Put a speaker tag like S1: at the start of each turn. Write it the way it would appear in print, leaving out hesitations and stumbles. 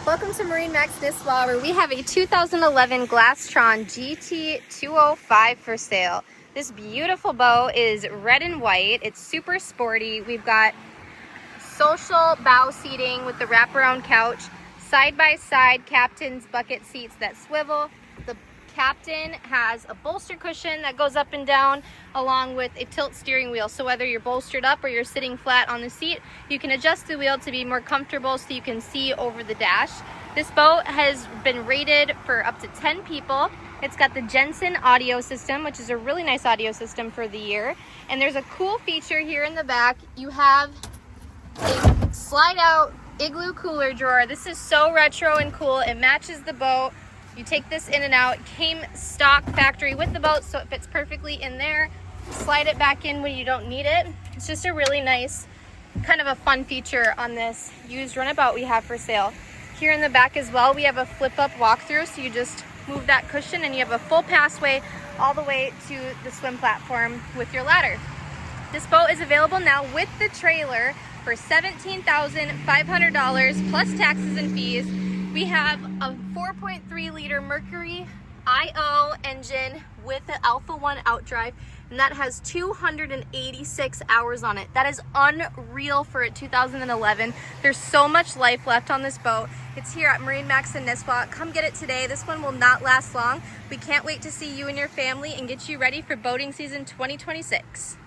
S1: Welcome to MarineMax Nisswa, where we have a 2011 Glastron GT205 for sale. This beautiful boat is red and white. It's super sporty. We've got social bow seating with the wraparound couch, side-by-side captain's bucket seats that swivel. The captain has a bolster cushion that goes up and down along with a tilt steering wheel. So whether you're bolstered up or you're sitting flat on the seat, you can adjust the wheel to be more comfortable so you can see over the dash. This boat has been rated for up to 10 people. It's got the Jensen audio system, which is a really nice audio system for the year. And there's a cool feature here in the back. You have a slide out igloo cooler drawer. This is so retro and cool. It matches the boat. You take this in and out. It came stock factory with the boat, so it fits perfectly in there. Slide it back in when you don't need it. It's just a really nice, kind of a fun feature on this used Runabout we have for sale. Here in the back as well, we have a flip-up walkthrough, so you just move that cushion and you have a full passway all the way to the swim platform with your ladder. This boat is available now with the trailer for $17,500 plus taxes and fees. We have a 4.3 liter Mercury IO engine with the Alpha 1 outdrive, and that has 286 hours on it. That is unreal for a 2011. There's so much life left on this boat. It's here at MarineMax in Nisswa. Come get it today. This one will not last long. We can't wait to see you and your family and get you ready for boating season 2026.